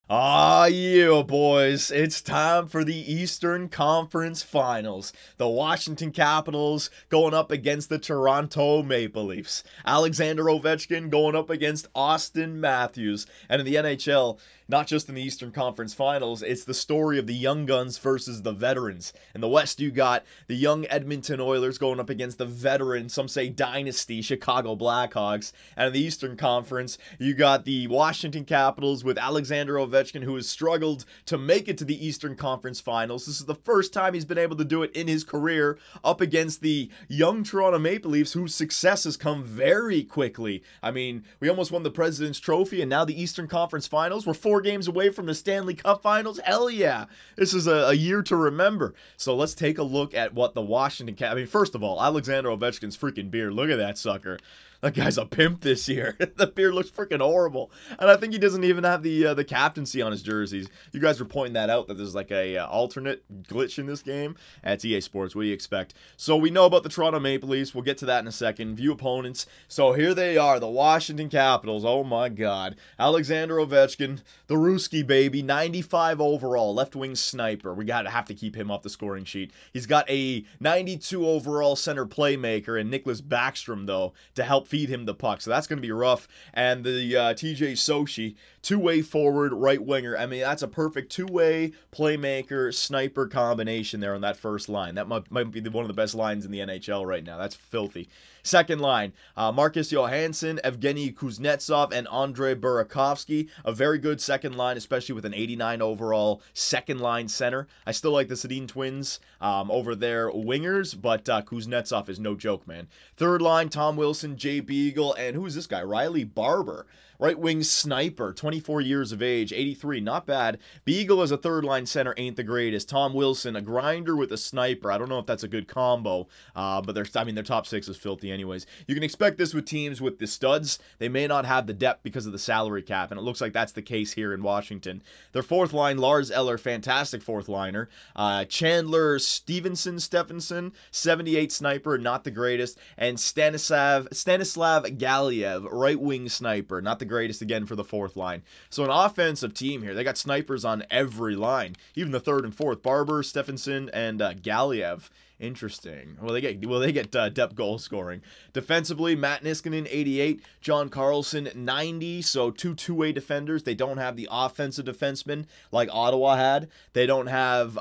Ah, yeah, boys. It's time for the Eastern Conference Finals. The Washington Capitals going up against the Toronto Maple Leafs. Alexander Ovechkin going up against Austin Matthews. And in the NHL, not just in the Eastern Conference Finals, it's the story of the young guns versus the veterans. In the West, you got the young Edmonton Oilers going up against the veteran, some say dynasty, Chicago Blackhawks. And in the Eastern Conference, you got the Washington Capitals with Alexander Ovechkin, who has struggled to make it to the Eastern Conference Finals. This is the first time he's been able to do it in his career, up against the young Toronto Maple Leafs, whose success has come very quickly. I mean, we almost won the President's Trophy, and now the Eastern Conference Finals. We're 4 games away from the Stanley Cup Finals. Hell yeah. This is a year to remember. So let's take a look at what the Washington Cap... I mean, first of all, Alexander Ovechkin's freaking beard. Look at that sucker. That guy's a pimp this year. The beard looks freaking horrible. And I think he doesn't even have the captaincy on his jerseys. You guys were pointing that out, that there's like a alternate glitch in this game. That's EA Sports. What do you expect? So we know about the Toronto Maple Leafs. We'll get to that in a second. View opponents. So here they are, the Washington Capitals. Oh my God. Alexander Ovechkin, the Ruski baby, 95 overall, left wing sniper. We gotta have to keep him off the scoring sheet. He's got a 92 overall center playmaker and Nicholas Backstrom, though, to help feed him the puck. So that's going to be rough. And the TJ Sochi, two-way forward, right winger. I mean, that's a perfect two-way playmaker, sniper combination there on that first line. That might be one of the best lines in the NHL right now. That's filthy. Second line, Marcus Johansson, Evgeny Kuznetsov, and Andrei Burakovsky. A very good second line, especially with an 89 overall second line center. I still like the Sedin twins over their wingers, but Kuznetsov is no joke, man. Third line, Tom Wilson, Jay Beagle, and who's this guy? Riley Barber. Right wing sniper, 24 years of age, 83, not bad. Beagle as a third line center ain't the greatest. Tom Wilson, a grinder with a sniper. I don't know if that's a good combo, but their top six is filthy anyways. You can expect this with teams with the studs. They may not have the depth because of the salary cap, and it looks like that's the case here in Washington. Their fourth line, Lars Eller, fantastic fourth liner. Chandler Stephenson, 78 sniper, not the greatest. And Stanislav Galiev, right wing sniper, not the greatest again for the fourth line. So an offensive team here. They got snipers on every line, even the third and fourth. Barber, Stephenson, and Galiev. Interesting. Will they get depth goal scoring? Defensively, Matt Niskanen, 88. John Carlson, 90. So two-way defenders. They don't have the offensive defenseman like Ottawa had. They don't have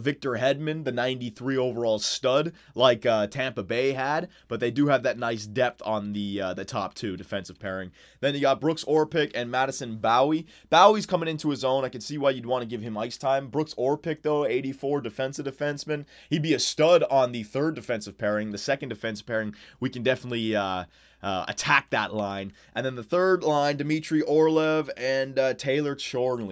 Victor Hedman, the 93 overall stud, like Tampa Bay had. But they do have that nice depth on the top two defensive pairing. Then you got Brooks Orpik and Madison Bowie. Bowie's coming into his own. I can see why you'd want to give him ice time. Brooks Orpik, though, 84 defensive defenseman. He'd be a stud on the third defensive pairing. The second defensive pairing, we can definitely attack that line. And then the third line, Dmitry Orlov and Taylor Chorney.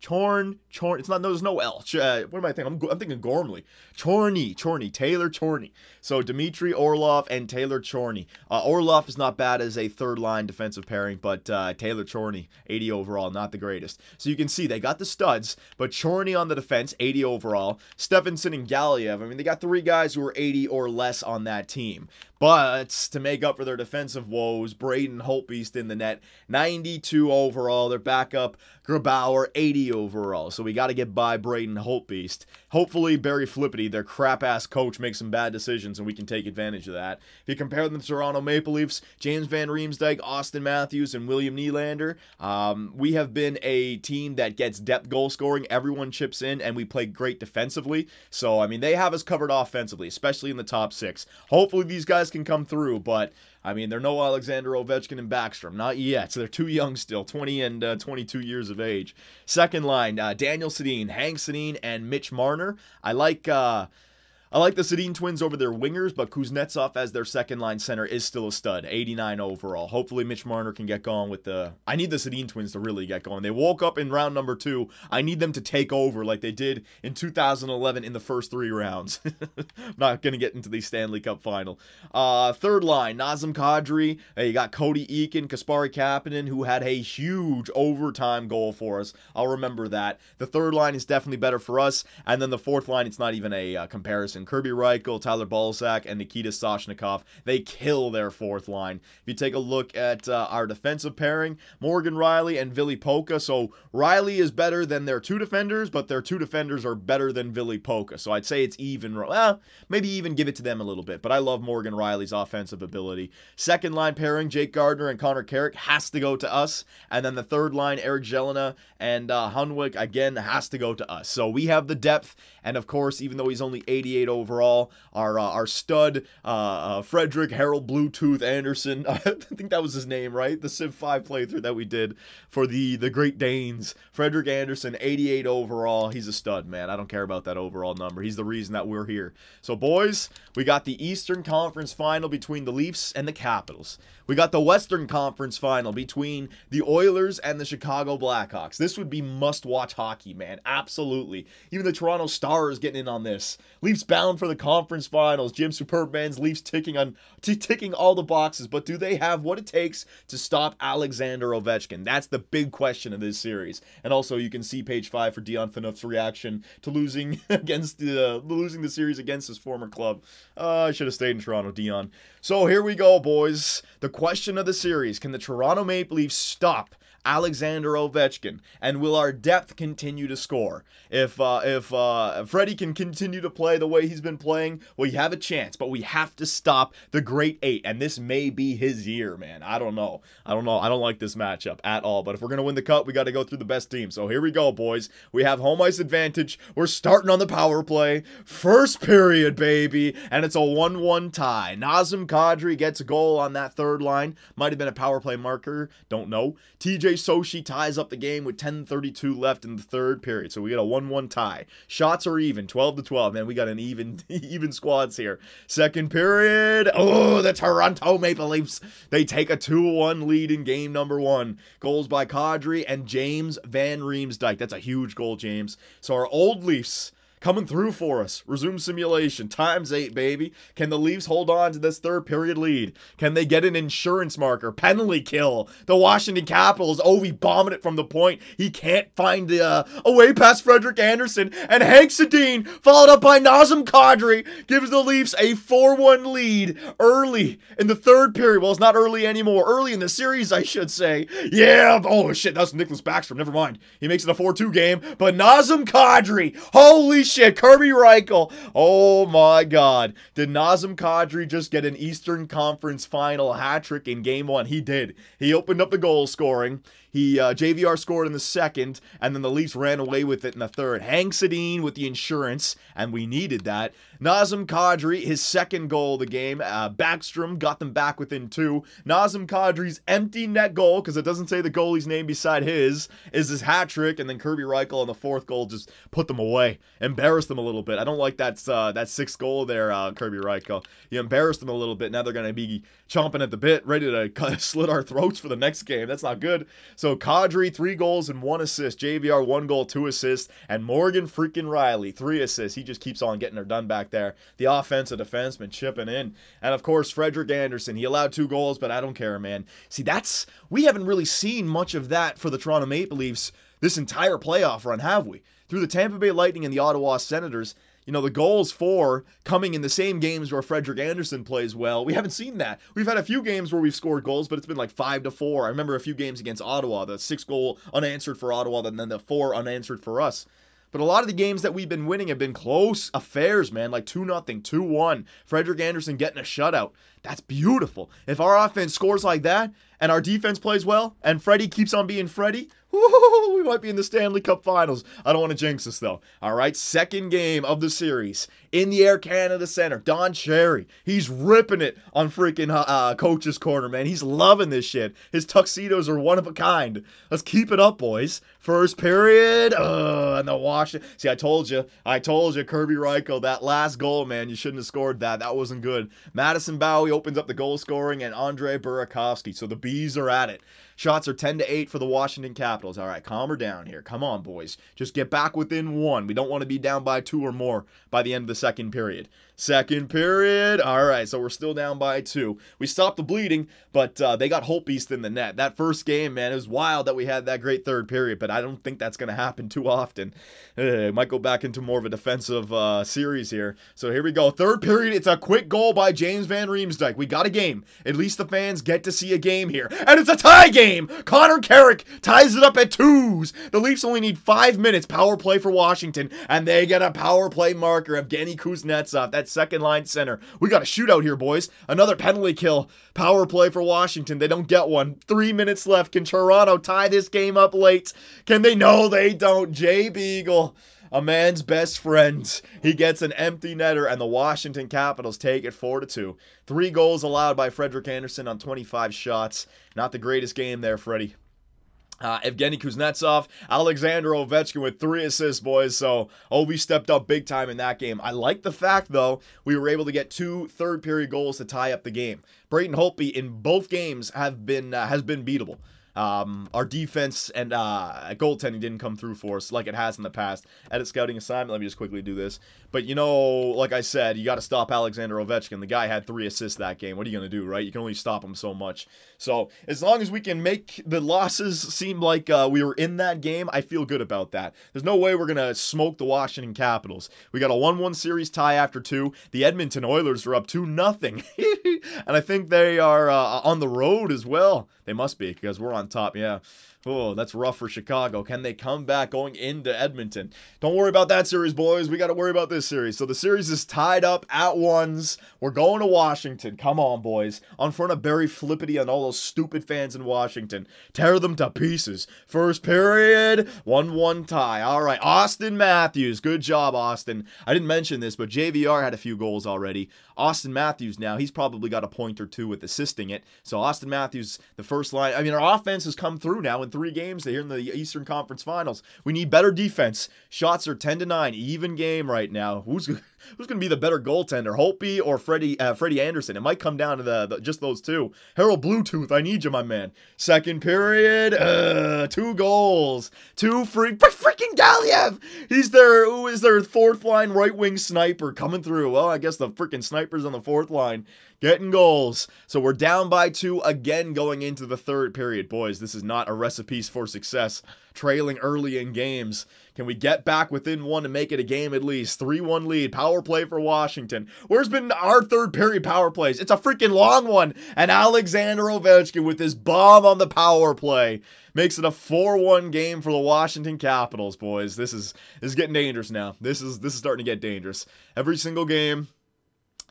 It's not, no, there's no L. What am I thinking? I'm thinking Gormley. Taylor Chorney. So Dmitry Orlov and Taylor Chorney. Orlov is not bad as a third line defensive pairing, but Taylor Chorney, 80 overall, not the greatest. So you can see they got the studs, but Chorney on the defense, 80 overall. Stephenson and Galiev, I mean, they got three guys who are 80 or less on that team. But to make up for their defensive woes, Braden Holtbeast in the net, 92 overall. Their backup, Grabauer, 80 overall. So we got to get by Braden Holtbeast. Hopefully, Barry Flippity, their crap-ass coach, makes some bad decisions, and we can take advantage of that. If you compare them to Toronto Maple Leafs, James Van Riemsdyk, Austin Matthews, and William Nylander, we have been a team that gets depth goal scoring. Everyone chips in, and we play great defensively. So, I mean, they have us covered offensively, especially in the top six. Hopefully, these guys can come through, but I mean, they're no Alexander Ovechkin and Backstrom, not yet. So they're too young still, 20 and 22 years of age. Second line, Daniel Sedin, Hank Sedin, and Mitch Marner. I like the Sedin twins over their wingers, but Kuznetsov as their second-line center is still a stud, 89 overall. Hopefully Mitch Marner can get going with the... I need the Sedin twins to really get going. They woke up in round number 2. I need them to take over like they did in 2011 in the first 3 rounds. I'm not going to get into the Stanley Cup final. Third line, Nazem Kadri. You got Cody Eakin, Kasperi Kapanen, who had a huge overtime goal for us. I'll remember that. The third line is definitely better for us. And then the fourth line, it's not even a comparison. season. Kirby Reichel, Tyler Balzak, and Nikita Soshnikov, they kill their fourth line. If you take a look at our defensive pairing, Morgan Rielly and Ville Pokka. So Rielly is better than their two defenders, but their two defenders are better than Ville Pokka. So I'd say it's even. Well, maybe even give it to them a little bit, but I love Morgan Rielly's offensive ability. Second line pairing, Jake Gardner and Connor Carrick, has to go to us. And then the third line, Eric Jelena and Hunwick, again, has to go to us. So we have the depth, and of course, even though he's only 88 overall, our stud, Frederick Harold Bluetooth Anderson, I think that was his name, right? The Civ 5 playthrough that we did for the Great Danes. Frederick Anderson, 88 overall. He's a stud, man. I don't care about that overall number. He's the reason that we're here. So, boys, we got the Eastern Conference Final between the Leafs and the Capitals. We got the Western Conference Final between the Oilers and the Chicago Blackhawks. This would be must-watch hockey, man. Absolutely. Even the Toronto Star is getting in on this. Leafs bound for the conference finals. Jim Superman's Leafs ticking all the boxes, but do they have what it takes to stop Alexander Ovechkin? That's the big question of this series. And also, you can see page 5 for Dion Phaneuf's reaction to losing the series against his former club. I should have stayed in Toronto, Dion. So here we go, boys. The question of the series: can the Toronto Maple Leafs stop Alexander Ovechkin, and will our depth continue to score? If Freddie can continue to play the way he's been playing, we have a chance, but we have to stop the Great Eight, and this may be his year, man. I don't know. I don't like this matchup at all, but if we're going to win the cup, we got to go through the best team. So here we go, boys. We have home ice advantage. We're starting on the power play. First period, baby, and it's a 1-1 tie. Nazem Kadri gets a goal on that third line. Might have been a power play marker. Don't know. TJ Sochi ties up the game with 10:32 left in the third period. So we got a 1-1 tie. Shots are even, 12-12. Man, we got an even squads here. Second period. Oh, the Toronto Maple Leafs. They take a 2-1 lead in game number 1. Goals by Kadri and James Van Riemsdyk. That's a huge goal, James. So our old Leafs coming through for us. Resume simulation. ×8, baby. Can the Leafs hold on to this third period lead? Can they get an insurance marker? Penalty kill. The Washington Capitals. Ovi bombing it from the point. He can't find the away past Frederick Anderson. And Hank Sedin, followed up by Nazem Kadri, gives the Leafs a 4-1 lead early in the third period. Well, it's not early anymore. Early in the series, I should say. Yeah. Oh, shit. That's Nicholas Backstrom. Never mind. He makes it a 4-2 game. But Nazem Kadri. Holy shit, Kirby Reichel. Oh my God. Did Nazem Kadri just get an Eastern Conference Final hat trick in game 1? He did. He opened up the goal scoring. JVR scored in the second, and then the Leafs ran away with it in the third. Hank Sedin with the insurance, and we needed that. Nazem Kadri, his second goal of the game. Backstrom got them back within 2. Nazem Kadri's empty net goal, because it doesn't say the goalie's name beside his, is his hat trick, and then Kirby Reichel on the fourth goal just put them away. Embarrassed them a little bit. I don't like that sixth goal there, Kirby Reichel. You embarrassed them a little bit. Now they're going to be chomping at the bit, ready to slit our throats for the next game. That's not good. So Kadri, 3 goals and 1 assist. JVR, 1 goal, 2 assists. And Morgan freaking Rielly, 3 assists. He just keeps on getting her done back there. The offensive defenseman chipping in. And of course, Frederick Anderson. He allowed 2 goals, but I don't care, man. See, we haven't really seen much of that for the Toronto Maple Leafs this entire playoff run, have we? Through the Tampa Bay Lightning and the Ottawa Senators, you know, the goals for coming in the same games where Frederick Anderson plays well, we haven't seen that. We've had a few games where we've scored goals, but it's been like 5-4. I remember a few games against Ottawa, the 6 goal unanswered for Ottawa, and then the 4 unanswered for us. But a lot of the games that we've been winning have been close affairs, man, like 2-0, 2-1. Frederick Anderson getting a shutout. That's beautiful. If our offense scores like that, and our defense plays well, and Freddie keeps on being Freddie, we might be in the Stanley Cup Finals. I don't want to jinx us, though. All right, second game of the series. In the Air Canada Center, Don Cherry. He's ripping it on freaking Coach's Corner, man. He's loving this shit. His tuxedos are one of a kind. Let's keep it up, boys. First period. And the Washington. See, I told you, Kirby Reichel, that last goal, man, you shouldn't have scored that. That wasn't good. Madison Bowie opens up the goal scoring, and Andre Burakovsky. So the Bees are at it. Shots are 10-8 for the Washington Capitals. Capitals. All right, calm her down here. Come on, boys. Just get back within 1. We don't want to be down by 2 or more by the end of the second period. Second period. All right, so we're still down by 2. We stopped the bleeding, but they got Holtbeast in the net. That first game, man, it was wild that we had that great third period, but I don't think that's going to happen too often. It might go back into more of a defensive series here. So here we go. Third period. It's a quick goal by James Van Riemsdyk. We got a game. At least the fans get to see a game here. And it's a tie game. Connor Carrick ties it up at 2s. The Leafs only need 5 minutes. Power play for Washington. And they get a power play marker of Evgeny Kuznetsov. That second line center. We got a shootout here, boys. Another penalty kill. Power play for Washington. They don't get one. 3 minutes left. Can Toronto tie this game up late? Can they? No, they don't. Jay Beagle, a man's best friend. He gets an empty netter, and the Washington Capitals take it 4-2. 3 goals allowed by Frederik Andersen on 25 shots. Not the greatest game there, Freddie. Evgeny Kuznetsov, Alexander Ovechkin with 3 assists, boys. So, we stepped up big time in that game. I like the fact, though, we were able to get 2 third-period goals to tie up the game. Braden Holtby in both games has been beatable. Our defense and goaltending didn't come through for us like it has in the past. Edit scouting assignment, let me just quickly do this. But, you know, like I said, you got to stop Alexander Ovechkin. The guy had 3 assists that game. What are you going to do, right? You can only stop him so much. So, as long as we can make the losses seem like we were in that game, I feel good about that. There's no way we're going to smoke the Washington Capitals. We got a 1-1 series tie after 2. The Edmonton Oilers are up 2-0. And I think they are on the road as well. They must be, because we're on top, yeah. Oh, that's rough for Chicago. Can they come back going into Edmonton? Don't worry about that series, boys. We got to worry about this series. So the series is tied up at 1s. We're going to Washington. Come on, boys. On front of Barry Flippity and all those stupid fans in Washington. Tear them to pieces. First period, 1-1 tie. All right, Austin Matthews. Good job, Austin. I didn't mention this, but JVR had a few goals already. Austin Matthews now, he's probably got a point or 2 with assisting it. So Austin Matthews, the first line. I mean, our offense has come through now in 3 games here in the Eastern Conference Finals. We need better defense. Shots are 10-9, even game right now. Who's going to be the better goaltender, Holtby or Freddie Andersen? It might come down to just those 2. Harold Bluetooth, I need you, my man. Second period, 2 goals. 2 freaking Galiev. He's their, who is their 4th line right wing sniper coming through. Well, I guess the freaking snipers on the 4th line getting goals. So we're down by 2 again going into the third period. Boys, this is not a recipe for success. Trailing early in games. Can we get back within 1 and make it a game at least? 3-1 lead. Power play for Washington. Where's been our third period power plays? It's a freaking long one. And Alexander Ovechkin with his bomb on the power play makes it a 4-1 game for the Washington Capitals, boys. This is getting dangerous now. This is starting to get dangerous. Every single game.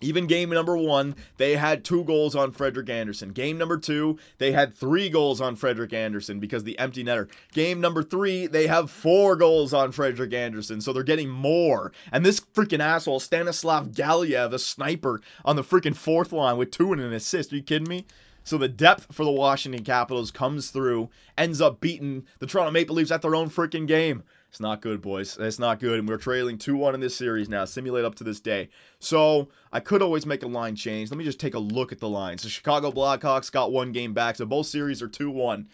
Even game number 1, they had 2 goals on Frederik Andersen. Game number 2, they had 3 goals on Frederik Andersen because the empty netter. Game number 3, they have 4 goals on Frederik Andersen, so they're getting more. And this freaking asshole, Stanislav Galiev, the sniper, on the freaking 4th line with 2 and an assist. Are you kidding me? So the depth for the Washington Capitals comes through, ends up beating the Toronto Maple Leafs at their own freaking game. It's not good, boys. It's not good, and we're trailing 2-1 in this series now, simulate up to this day. So, I could always make a line change. Let me just take a look at the lines. The Chicago Blackhawks got 1 game back, so both series are 2-1.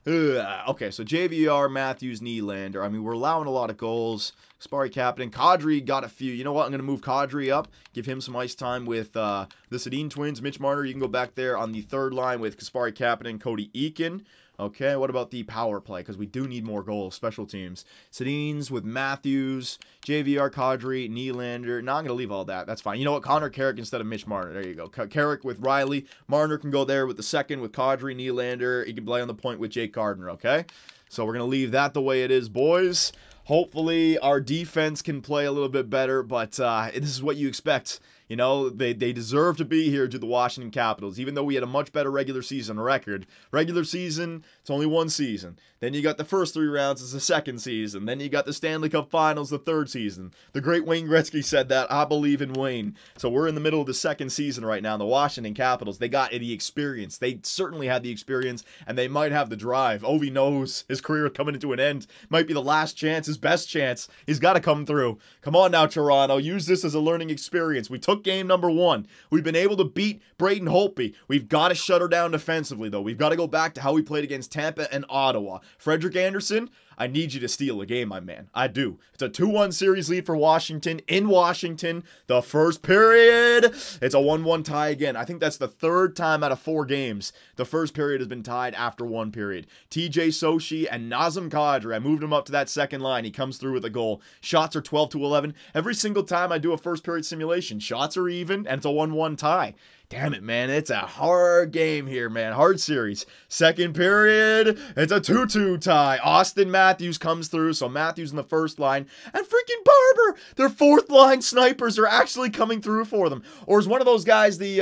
Okay, so JVR, Matthews, Nylander. I mean, we're allowing a lot of goals. Kasperi Kapanen. Kadri got a few. You know what? I'm going to move Kadri up. Give him some ice time with the Sedin twins. Mitch Marner, you can go back there on the 3rd line with Kasperi Kapanen, Cody Eakin. Okay, what about the power play? Because we do need more goals, special teams. Sedin's with Matthews, JVR, Kadri, Nylander. No, I'm going to leave all that. That's fine. You know what? Connor Carrick instead of Mitch Marner. There you go. Carrick with Riley. Marner can go there with the 2nd with Kadri, Nylander. He can play on the point with Jake Gardner, okay? So we're going to leave that the way it is, boys. Hopefully our defense can play a little bit better, but this is what you expect. You know, they deserve to be here to the Washington Capitals, even though we had a much better regular season record. Regular season, it's only 1 season. Then you got the first 3 rounds, it's the 2nd season. Then you got the Stanley Cup Finals, the 3rd season. The great Wayne Gretzky said that, I believe in Wayne. So we're in the middle of the 2nd season right now. The Washington Capitals, they got the experience. They certainly had the experience, and they might have the drive. Ovi knows his career coming to an end. Might be the last chance, his best chance. He's got to come through. Come on now, Toronto. Use this as a learning experience. We took took game number 1. We've been able to beat Braden Holtby. We've got to shut her down defensively, though. We've got to go back to how we played against Tampa and Ottawa. Frederik Andersen, I need you to steal a game, my man. I do. It's a 2-1 series lead for Washington in Washington. The first period, it's a 1-1 tie again. I think that's the 3rd time out of 4 games the first period has been tied after 1 period. TJ Sochi and Nazem Kadri, I moved him up to that second line. He comes through with a goal. Shots are 12-11. Every single time I do a first period simulation, shots are even, and it's a 1-1 tie. Damn it, man. It's a hard game here, man. Hard series. Second period, it's a 2-2 tie. Austin Matthews comes through, so Matthews in the first line. And freaking Barber, their 4th line snipers are actually coming through for them. Or is one of those guys the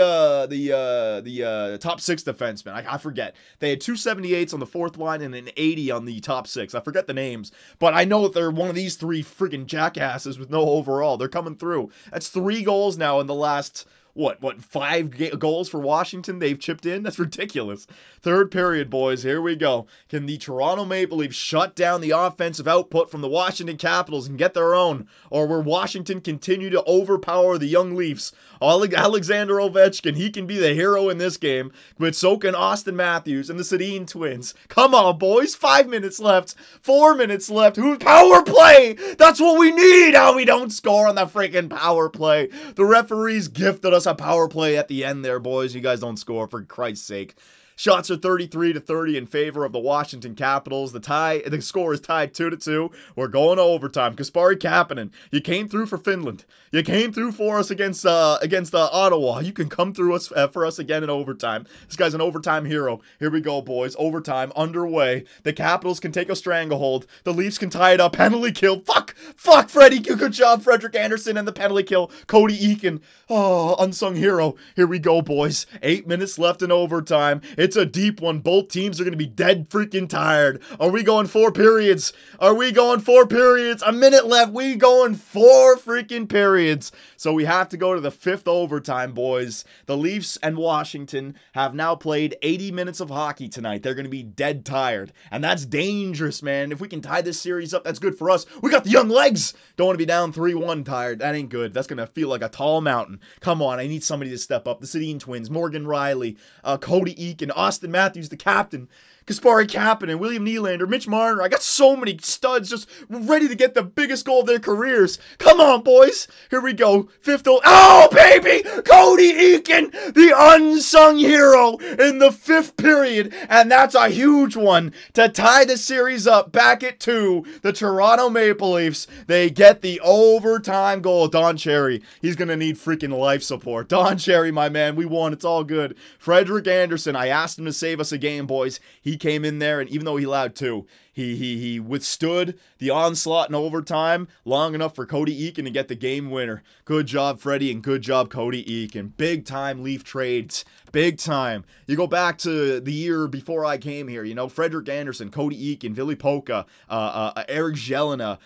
top 6 defenseman? I forget. They had 2 78s on the 4th line and an 80 on the top 6. I forget the names, but I know that they're one of these 3 freaking jackasses with no overall. They're coming through. That's 3 goals now in the last... What, 5 goals for Washington they've chipped in? That's ridiculous. Third period, boys. Here we go. Can the Toronto Maple Leafs shut down the offensive output from the Washington Capitals and get their own? Or will Washington continue to overpower the young Leafs? Alexander Ovechkin, he can be the hero in this game, but so can Austin Matthews and the Sedin twins. Come on, boys. 5 minutes left. 4 minutes left. Power play! That's what we need! How we don't score on the freaking power play. The referees gifted us a power play at the end there, boys. You guys don't score, for Christ's sake. Shots are 33-30 in favor of the Washington Capitals. The score is tied 2-2. We're going to overtime. Kasperi Kapanen, you came through for Finland. You came through for us against Ottawa. You can come through for us again in overtime. This guy's an overtime hero. Here we go, boys. Overtime underway. The Capitals can take a stranglehold. The Leafs can tie it up. Penalty kill. Fuck, Freddie. Good job, Frederik Andersen, and the penalty kill. Cody Eakin. Oh, unsung hero. Here we go, boys. 8 minutes left in overtime. It's a deep one. Both teams are going to be dead freaking tired. Are we going 4 periods? Are we going 4 periods? A minute left. We going 4 freaking periods. So we have to go to the 5th overtime, boys. The Leafs and Washington have now played 80 minutes of hockey tonight. They're going to be dead tired. And that's dangerous, man. If we can tie this series up, that's good for us. We got the young legs. Don't want to be down 3-1 tired. That ain't good. That's going to feel like a tall mountain. Come on. I need somebody to step up. The Sedin twins, Morgan Riley, Cody Eakin, Austin Matthews, the captain, Kasperi Kapanen, William Nylander, Mitch Marner. I got so many studs just ready to get the biggest goal of their careers. Come on, boys. Here we go. 5th. Oh, baby! Cody Eakin, the unsung hero in the 5th period. And that's a huge one to tie the series up back at 2. The Toronto Maple Leafs, they get the overtime goal. Don Cherry, he's going to need freaking life support. Don Cherry, my man, we won. It's all good. Frederik Andersen, I asked him to save us a game, boys. He came in there, and even though he allowed 2, he withstood the onslaught in overtime long enough for Cody Eakin to get the game winner. Good job, Freddie, and good job, Cody Eakin. Big time Leaf trades. Big time. You go back to the year before I came here, you know, Frederik Andersen, Cody Eakin, Ville Polka, Eric Jelena,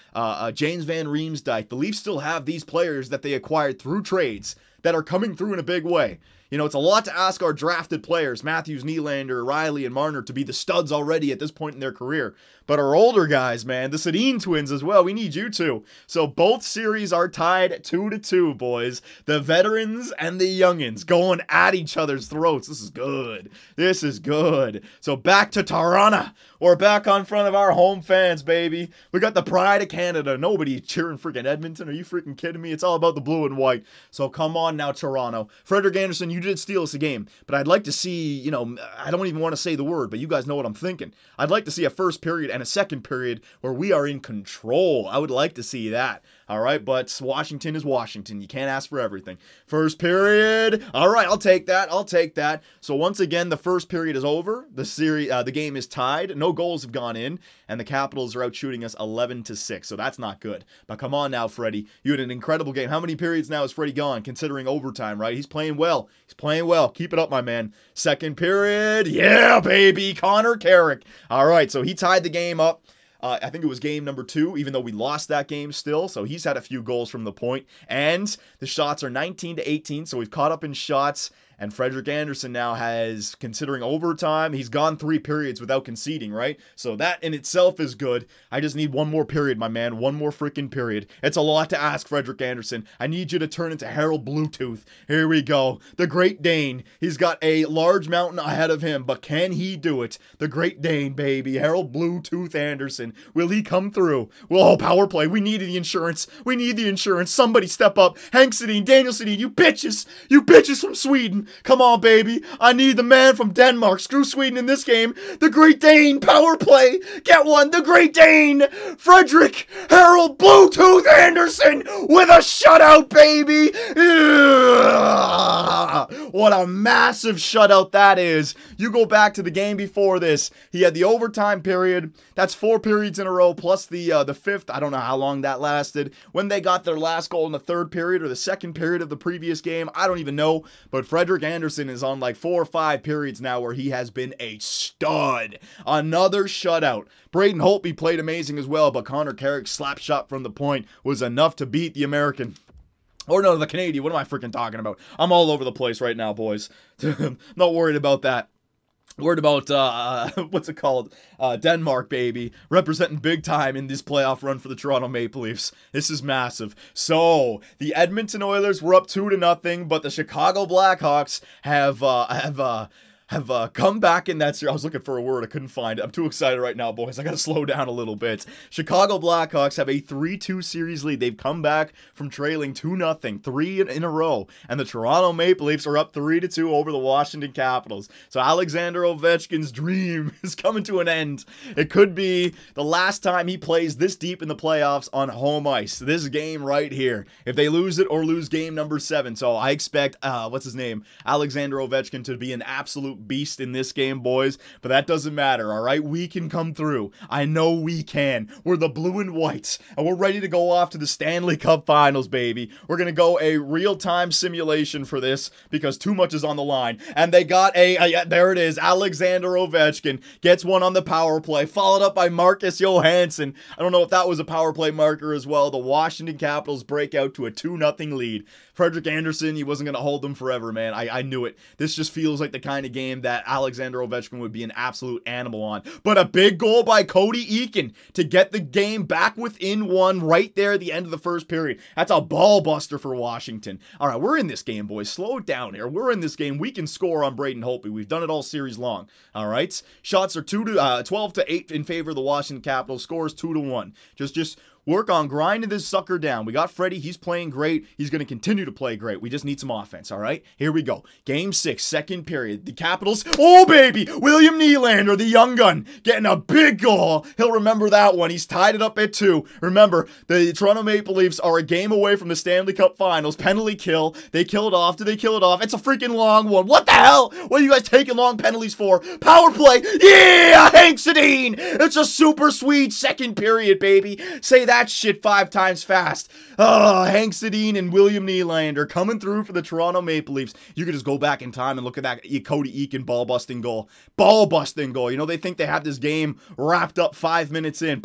James Van Riemsdyk. The Leafs still have these players that they acquired through trades that are coming through in a big way. You know, it's a lot to ask our drafted players, Matthews, Nylander, Riley, and Marner, to be the studs already at this point in their career. But our older guys, man, the Sedin twins as well, we need you too. So both series are tied 2-2, boys. The veterans and the youngins going at each other's throats. This is good. This is good. So back to Toronto. We're back on front of our home fans, baby. We got the pride of Canada. Nobody cheering freaking Edmonton. Are you freaking kidding me? It's all about the blue and white. So come on now, Toronto. Frederik Andersen, you did steal us a game, but I'd like to see, you know, I don't even want to say the word, but you guys know what I'm thinking. I'd like to see a first period and a second period where we are in control. I would like to see that. All right, but Washington is Washington. You can't ask for everything. First period. All right, I'll take that. I'll take that. So once again, the first period is over. The game is tied. No goals have gone in, and the Capitals are out shooting us 11-6. So that's not good. But come on now, Freddie. You had an incredible game. How many periods now has Freddie gone, considering overtime, right? He's playing well. He's playing well. Keep it up, my man. Second period. Yeah, baby. Connor Carrick. All right, so he tied the game up. I think it was game number 2, even though we lost that game still. So he's had a few goals from the point. And the shots are 19-18, so we've caught up in shots. And Frederik Andersen now has, considering overtime, he's gone 3 periods without conceding, right? So that in itself is good. I just need one more period, my man. One more freaking period. It's a lot to ask, Frederik Andersen. I need you to turn into Harold Bluetooth. Here we go. The Great Dane. He's got a large mountain ahead of him, but can he do it? The Great Dane, baby. Harold Bluetooth Andersen. Will he come through? Whoa, power play. We need the insurance. We need the insurance. Somebody step up. Hank Sedin, Daniel Sedin, you bitches. You bitches from Sweden. Come on, baby. I need the man from Denmark. Screw Sweden in this game. The Great Dane. Power play. Get one. The Great Dane. Frederik Harold Bluetooth Andersen with a shutout, baby. What a massive shutout that is. You go back to the game before this. He had the overtime period. That's 4 periods in a row plus the 5th. I don't know how long that lasted. When they got their last goal in the 3rd period or the 2nd period of the previous game, I don't even know. But Frederik Andersen is on like 4 or 5 periods now where he has been a stud. Another shutout. Braden Holtby played amazing as well, but Connor Carrick's slap shot from the point was enough to beat the American. Or no, the Canadian. What am I freaking talking about? I'm all over the place right now, boys. Not worried about that. Worried about, what's it called? Denmark, baby. Representing big time in this playoff run for the Toronto Maple Leafs. This is massive. So, the Edmonton Oilers were up 2-0, but the Chicago Blackhawks have come back in that series. I was looking for a word. I couldn't find it. I'm too excited right now, boys. I got to slow down a little bit. Chicago Blackhawks have a 3-2 series lead. They've come back from trailing 2-0, 3 in a row. And the Toronto Maple Leafs are up 3-2 over the Washington Capitals. So Alexander Ovechkin's dream is coming to an end. It could be the last time he plays this deep in the playoffs on home ice. This game right here. If they lose it or lose game number 7. So I expect, what's his name? Alexander Ovechkin to be an absolute beast in this game, boys, but that doesn't matter. All right, we can come through. I know we can. We're the blue and whites, and we're ready to go off to the Stanley Cup Finals, baby. We're gonna go a real-time simulation for this because too much is on the line, and they got there it is. Alexander Ovechkin gets one on the power play, followed up by Marcus Johansson. I don't know if that was a power play marker as well. The Washington Capitals break out to a 2-0 lead. Frederik Andersen, he wasn't going to hold them forever, man. I knew it. This just feels like the kind of game that Alexander Ovechkin would be an absolute animal on. But a big goal by Cody Eakin to get the game back within 1 right there at the end of the 1st period. That's a ball buster for Washington. All right, we're in this game, boys. Slow it down here. We're in this game. We can score on Braden Holtby. We've done it all series long. All right? Shots are 12-8 in favor of the Washington Capitals. Scores 2-1. Just work on grinding this sucker down. We got Freddie. He's playing great. He's going to continue to play great. We just need some offense, all right? Here we go. Game 6, 2nd period. The Capitals. Oh, baby! William Nylander, the young gun, getting a big goal. He'll remember that one. He's tied it up at 2. Remember, the Toronto Maple Leafs are a game away from the Stanley Cup Finals. Penalty kill. They kill it off. Do they kill it off? It's a freaking long one. What the hell? What are you guys taking long penalties for? Power play. Yeah! Hank Sedin! It's a super sweet 2nd period, baby. Say that shit 5 times fast. Hank Sedin and William Nylander coming through for the Toronto Maple Leafs. You could just go back in time and look at that Cody Eakin ball-busting goal. Ball-busting goal. You know, they think they have this game wrapped up 5 minutes in.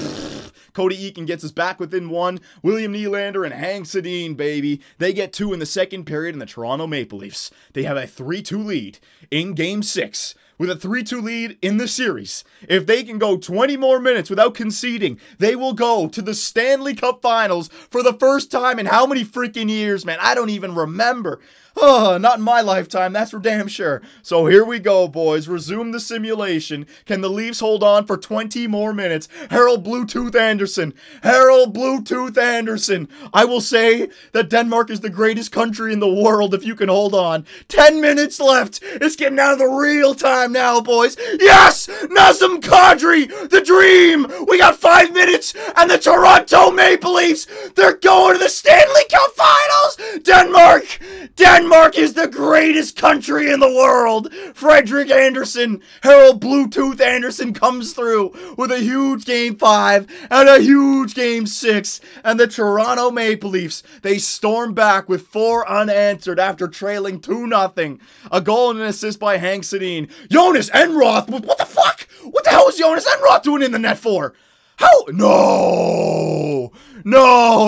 Cody Eakin gets us back within 1. William Nylander and Hank Sedin, baby. They get 2 in the 2nd period, and the Toronto Maple Leafs, they have a 3-2 lead in Game 6. With a 3-2 lead in the series. If they can go 20 more minutes without conceding, they will go to the Stanley Cup Finals for the first time in how many freaking years, man? I don't even remember. Oh, not in my lifetime, that's for damn sure. So here we go, boys. Resume the simulation. Can the Leafs hold on for 20 more minutes? Harold Bluetooth Andersen. Harold Bluetooth Andersen. I will say that Denmark is the greatest country in the world if you can hold on. 10 minutes left. It's getting down to the real time now, boys. Yes! Nazem Kadri! The dream! We got 5 minutes, and the Toronto Maple Leafs, they're going to the Stanley Cup Finals! Denmark is the greatest country in the world. Frederik Andersen, Harold Bluetooth Andersen comes through with a huge Game 5 and a huge Game 6. And the Toronto Maple Leafs, they storm back with 4 unanswered after trailing 2-0. A goal and an assist by Hank Sedin. Jonas Enroth, what the fuck? What the hell is Jonas Enroth doing in the net for? How? No,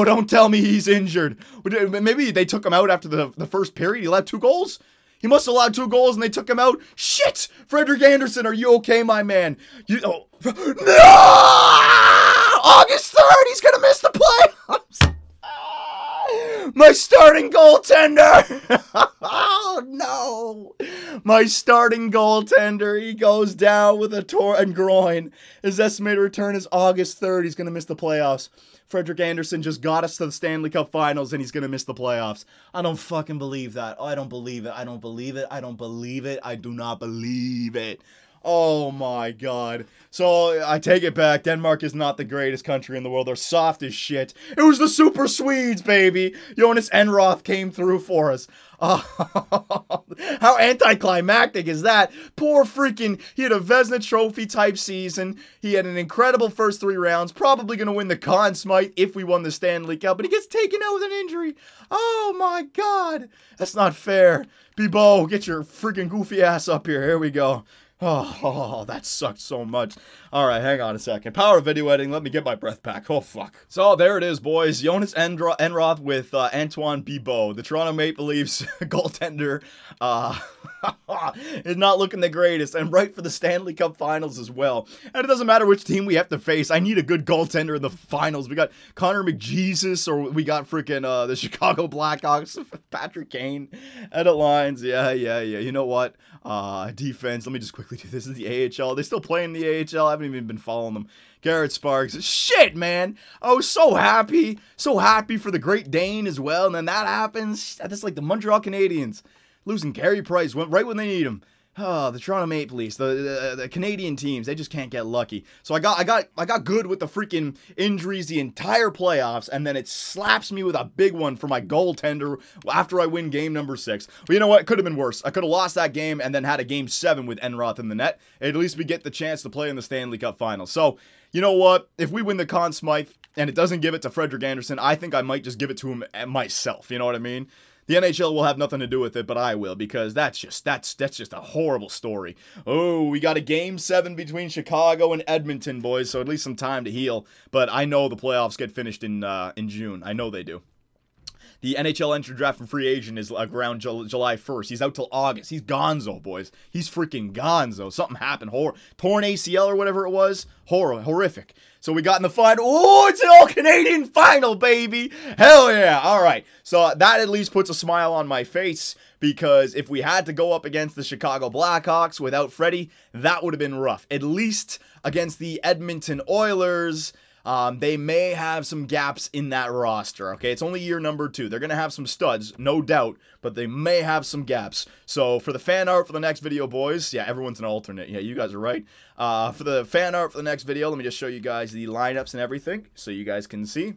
don't tell me he's injured. Maybe they took him out after the 1st period. He let 2 goals. He must have allowed 2 goals and they took him out. Shit! Frederik Andersen, are you okay, my man? No! August 3rd, he's gonna miss the playoffs! My starting goaltender! Oh, no! My starting goaltender, he goes down with a torn groin. His estimated return is August 3rd. He's gonna miss the playoffs. Frederik Andersen just got us to the Stanley Cup Finals, and he's going to miss the playoffs. I don't fucking believe that. I don't believe it. I don't believe it. I don't believe it. I do not believe it. Oh, my God. So, I take it back. Denmark is not the greatest country in the world. They're soft as shit. It was the Super Swedes, baby. Jonas Enroth came through for us. Oh, how anticlimactic is that? Poor freaking, he had a Vezina Trophy type season. He had an incredible first 3 rounds. Probably going to win the Conn Smythe if we won the Stanley Cup. But he gets taken out with an injury. Oh, my God. That's not fair. Bibeau, get your freaking goofy ass up here. Here we go. Oh, that sucked so much. All right, hang on a second. Power of video editing. Let me get my breath back. Oh, fuck. So, there it is, boys. Jonas Enroth with Antoine Bibeau. The Toronto Maple Leafs goaltender is not looking the greatest. And right for the Stanley Cup Finals as well. And it doesn't matter which team we have to face. I need a good goaltender in the finals. We got Connor McJesus, or we got freaking the Chicago Blackhawks. Patrick Kane. Edit lines. Yeah. You know what? Defense. Let me just quickly do this. This is the AHL. They still play in the AHL. I haven't even been following them. Garrett Sparks. Shit, man. I was so happy. So happy for the Great Dane as well. And then that happens. That's like the Montreal Canadiens. Losing Carey Price went right when they need him. Oh, the Toronto Maple Leafs, the Canadian teams, they just can't get lucky. So I got good with the freaking injuries the entire playoffs, and then it slaps me with a big one for my goaltender after I win game number 6. Well, you know what? It could have been worse. I could have lost that game and then had a game 7 with Enroth in the net. At least we get the chance to play in the Stanley Cup Finals. So, you know what? If we win the Conn Smythe and it doesn't give it to Frederik Andersen, I think I might just give it to him myself. You know what I mean? The NHL will have nothing to do with it, but I will, because that's just a horrible story. Oh, we got a game 7 between Chicago and Edmonton, boys, so at least some time to heal. But I know the playoffs get finished in June. I know they do. The NHL entry draft and free agent is around July 1st. He's out till August. He's gonzo, boys. He's freaking gonzo. Something happened. Torn ACL or whatever it was. Horrific. So we got in the final. Oh, it's an all-Canadian final, baby. Hell yeah. All right. So that at least puts a smile on my face, because if we had to go up against the Chicago Blackhawks without Freddie, that would have been rough. At least against the Edmonton Oilers, they may have some gaps in that roster, okay? It's only year number 2. They're going to have some studs, no doubt, but they may have some gaps. So for the fan art for the next video, boys, yeah, everyone's an alternate. Yeah, you guys are right. For the fan art for the next video, let me just show you guys the lineups and everything so you guys can see.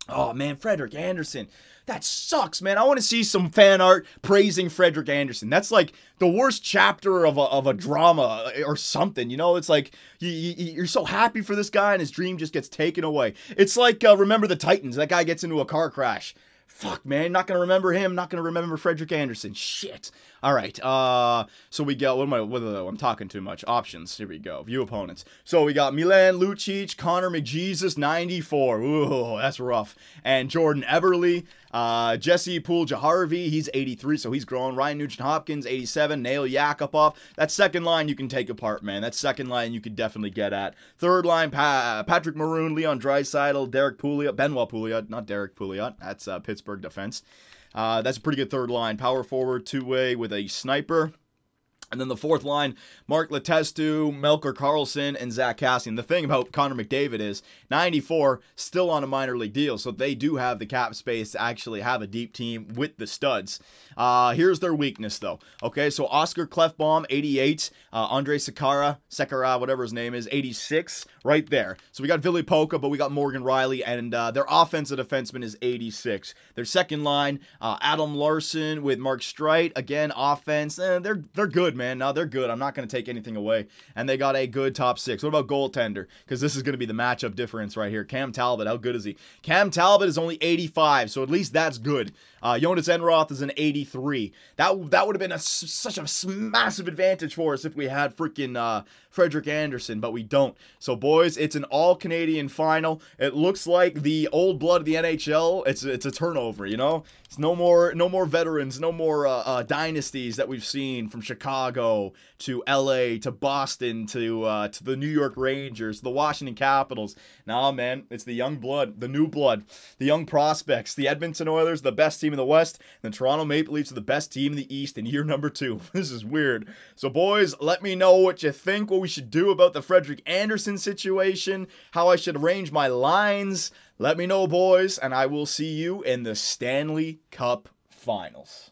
Oh, man, Frederik Andersen. That sucks, man. I want to see some fan art praising Frederik Andersen. That's like the worst chapter of a drama or something. You know, it's like you're so happy for this guy and his dream just gets taken away. It's like, remember the Titans. That guy gets into a car crash. Fuck, man. Not going to remember him. Not going to remember Frederik Andersen. Shit. All right. So we got, I'm talking too much. Options. Here we go. View opponents. So we got Milan Lucic, Connor McJesus, 94. Ooh, that's rough. And Jordan Eberle. Jesse Puljujarvi, he's 83, so he's growing. Ryan Nugent-Hopkins, 87. Nail Yakupov. That second line you can take apart, man. That second line you could definitely get at. Third line, Patrick Maroon, Leon Draisaitl, Derek Pouliot, Benoit Pouliot, not Derek Pouliot. That's Pittsburgh defense. That's a pretty good third line. Power forward, two-way with a sniper. And then the fourth line, Mark Letestu, Melker Karlsson, and Zach Kassian. The thing about Connor McDavid is 94, still on a minor league deal, so they do have the cap space to actually have a deep team with the studs. Here's their weakness, though. Okay, so Oscar Klefbom, 88. Andre Sekera, whatever his name is, 86. Right there. So we got Ville Polka, but we got Morgan Riley, and their offensive defenseman is 86. Their second line, Adam Larson with Mark Streit. Again, offense, they're good, man. man. No, they're good. I'm not going to take anything away. And they got a good top 6. What about goaltender? Because this is going to be the matchup difference right here. Cam Talbot, how good is he? Cam Talbot is only 85, so at least that's good. Jonas Enroth is an 83. That would have been such a massive advantage for us if we had freaking Frederik Andersen, but we don't. So, boys, it's an all-Canadian final. It looks like the old blood of the NHL. It's a turnover, you know? It's no more veterans, no more dynasties that we've seen from Chicago to LA to Boston to the New York Rangers, the Washington Capitals. Nah, man, it's the young blood, the new blood, the young prospects. The Edmonton Oilers, the best team in the West, and the Toronto Maple Leafs are the best team in the East in year number 2. This is weird. So, boys, let me know what you think, what we should do about the Frederik Andersen situation, how I should arrange my lines. Let me know, boys, and I will see you in the Stanley Cup Finals.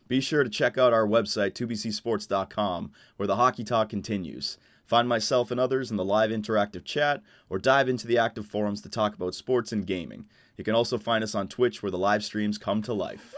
Be sure to check out our website, 2bcsports.com, where the hockey talk continues. Find myself and others in the live interactive chat, or dive into the active forums to talk about sports and gaming. You can also find us on Twitch, where the live streams come to life.